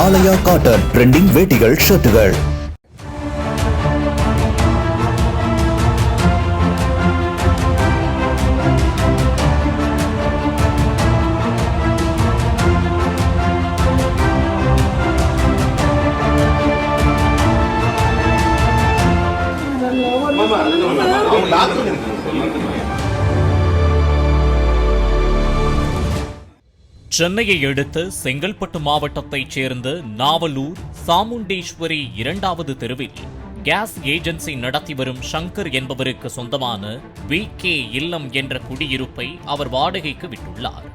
ஆலயா cotton trending வேட்டிகள் ஷர்ட்டுகள். சென்னையை அடுத்த செங்கல்பட்டு மாவட்டத்தைச் சேர்ந்த நாவலூர் சாமுண்டேஸ்வரி 2வது தெருவில் கேஸ் ஏஜென்சி நடத்தி வரும் சங்கர் என்பவருக்கு சொந்தமான VK இல்லம் என்ற குடியிருப்பை அவர் வாடகைக்கு விட்டுள்ளார்.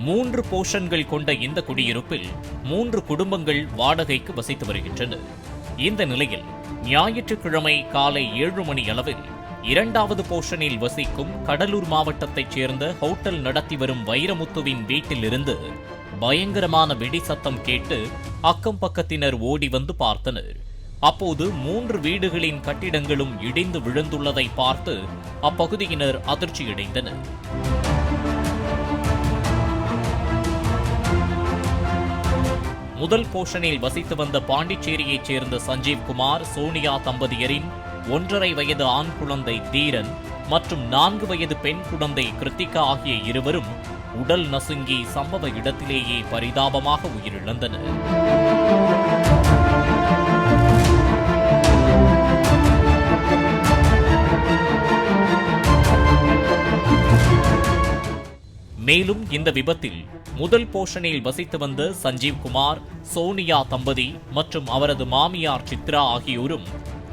3 போர்ஷன்கள் கொண்ட இந்த குடியிருப்பில் 3 குடும்பங்கள் வாடகைக்கு வசித்து வருகின்றனர். இந்த நிலையில் ஞாயிற்றுக்கிழமை காலை 7 மணி அளவில் 2வது போர்ஷனில் வசிக்கும் கடலூர் மாவட்டத்தைச் சேர்ந்த ஹோட்டல் நடத்தி வரும் வைரமுத்துவின் வீட்டிலிருந்து பயங்கரமான வெடி சத்தம் கேட்டு அக்கம் பக்கத்தினர் ஓடி வந்து பார்த்தனர். அப்போது 3 வீடுகளின் கட்டிடங்களும் இடிந்து விழுந்துள்ளதை பார்த்து அப்பகுதியினர் அதிர்ச்சியடைந்தனர். முதல் போர்ஷனில் வசித்து வந்த பாண்டிச்சேரியைச் சேர்ந்த சஞ்சீவ்குமார், சோனியா தம்பதியரின் 1.5 வயது ஆண் குழந்தை தீரன் மற்றும் 4 வயது பெண் குழந்தை கிருத்திகா ஆகிய இருவரும் உடல் நசுங்கி சம்பவ இடத்திலேயே பரிதாபமாக உயிரிழந்தனர். மேலும் இந்த விபத்தில் முதல் போர்ஷனில் வசித்து வந்த சஞ்சீவ்குமார், சோனியா தம்பதி மற்றும் அவரது மாமியார் சித்ரா ஆகியோரும்,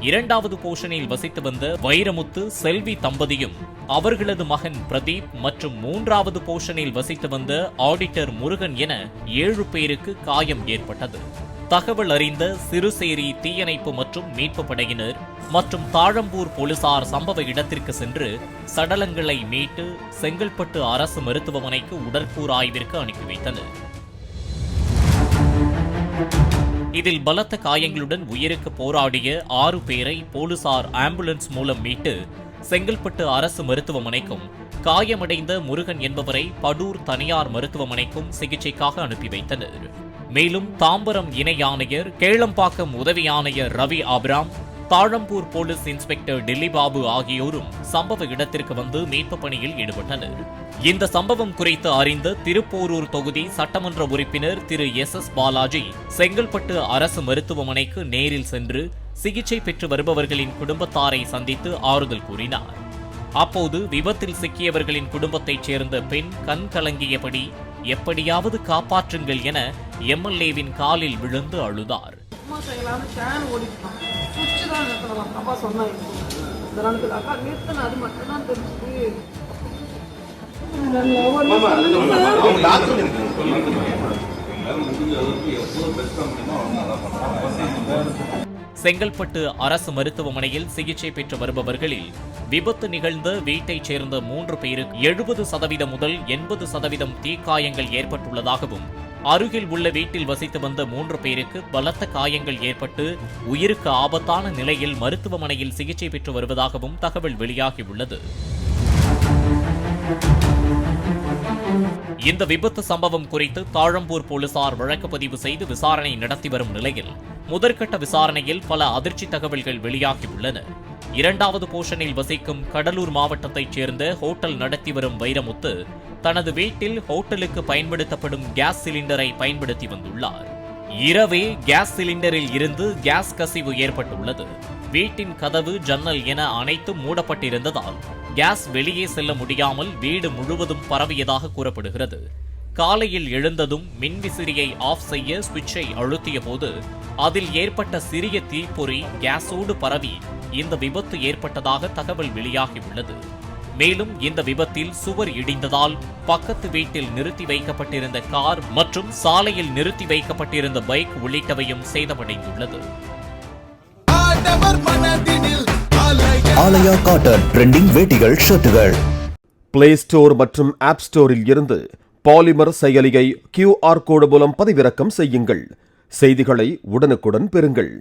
2வது போர்ஷனில் வசித்து வந்த வைரமுத்து, செல்வி தம்பதியும், அவர்களது மகன் பிரதீப் மற்றும் 3வது போர்ஷனில் வசித்து வந்த ஆடிட்டர் முருகன் என 7 பேருக்கு காயம் ஏற்பட்டது. தகவல் அறிந்த சிறுசேரி தீயணைப்பு மற்றும் மீட்பு படையினர் மற்றும் தாழம்பூர் போலீசார் சம்பவ இடத்திற்கு சென்று சடலங்களை மீட்டு செங்கல்பட்டு அரசு மருத்துவமனைக்கு உடற்கூறு ஆய்விற்கு அனுப்பி வைத்தனர். இதில் பலத்த காயங்களுடன் உயிருக்கு போராடிய 6 பேரை போலீசார் ஆம்புலன்ஸ் மூலம் மீட்டு செங்கல்பட்டு அரசு மருத்துவமனைக்கும், காயமடைந்த முருகன் என்பவரை படூர் தனியார் மருத்துவமனைக்கும் சிகிச்சைக்காக அனுப்பி வைத்தனர். மேலும் தாம்பரம் இணை ஆணையர், கேளம்பாக்கம் உதவி ஆணையர் ரவி ஆபிராம், தாழம்பூர் போலீஸ் இன்ஸ்பெக்டர் டெல்லிபாபு ஆகியோரும் சம்பவ இடத்திற்கு வந்து மீட்பு பணியில் ஈடுபட்டனர். இந்த சம்பவம் குறித்து அறிந்த திருப்போரூர் தொகுதி சட்டமன்ற உறுப்பினர் திரு SS பாலாஜி செங்கல்பட்டு அரசு மருத்துவமனைக்கு நேரில் சென்று சிகிச்சை பெற்று வருபவர்களின் குடும்பத்தாரை சந்தித்து ஆறுதல் கூறினார். அப்போது விபத்தில் சிக்கியவர்களின் குடும்பத்தைச் சேர்ந்த பெண் கண் கலங்கியபடி எப்படியாவது காப்பாற்றுங்கள் என MLAவின் காலில் விழுந்து அழுதார். செங்கல்பட்டு அரசு மருத்துவமனையில் சிகிச்சை பெற்று வருபவர்களில் விபத்து நிகழ்ந்த வீட்டைச் சேர்ந்த 3 பேருக்கு 70% முதல் 80% தீக்காயங்கள் ஏற்பட்டுள்ளதாகவும், அருகில் உள்ள வீட்டில் வசித்து வந்த 3 பேருக்கு பலத்த காயங்கள் ஏற்பட்டு உயிருக்கு ஆபத்தான நிலையில் மருத்துவமனையில் சிகிச்சை பெற்று வருவதாகவும் தகவல் வெளியாகியுள்ளது. இந்த விபத்து சம்பவம் குறித்து தாழம்பூர் போலீசார் வழக்கு பதிவு செய்து விசாரணை நடத்தி வரும் நிலையில் முதற்கட்ட விசாரணையில் பல அதிர்ச்சி தகவல்கள் வெளியாகியுள்ளன. 2வது போர்ஷனில் வசிக்கும் கடலூர் மாவட்டத்தைச் சேர்ந்த ஹோட்டல் நடத்தி வரும் வைரமுத்து தனது வீட்டில் ஹோட்டலுக்கு பயன்படுத்தப்படும் கேஸ் சிலிண்டரை பயன்படுத்தி வந்துள்ளார். இரவே கேஸ் சிலிண்டரில் இருந்து கேஸ் கசிவு ஏற்பட்டுள்ளது. வீட்டின் கதவு, ஜன்னல் என அனைத்தும் மூடப்பட்டிருந்ததால் கேஸ் வெளியே செல்ல முடியாமல் வீடு முழுவதும் பரவியதாக கூறப்படுகிறது. காலையில் எழுந்ததும் மின்விசிறியை ஆஃப் செய்ய சுவிட்சை அழுத்திய போது அதில் ஏற்பட்ட சிறிய தீப்பொறி கேஸோடு பரவி இந்த விபத்து ஏற்பட்டதாக தகவல் வெளியாகியுள்ளது. மேலும் இந்த விபத்தில் சுவர் இடிந்ததால் பக்கத்து வீட்டில் நிறுத்தி வைக்கப்பட்டிருந்த கார் மற்றும் சாலையில் நிறுத்தி வைக்கப்பட்டிருந்த பைக் உள்ளிட்டவையும் சேதமடைந்துள்ளது. ஆலயா காட்டன் ட்ரெண்டிங் வேட்டிகள் ஷர்ட்டுகள். பிளே ஸ்டோர் மற்றும் ஆப் ஸ்டோரில் இருந்து பாலிமர் செயலியை QR கோடு மூலம் பதிவிறக்கம் செய்யுங்கள். செய்திகளை உடனுக்குடன் பெறுங்கள்.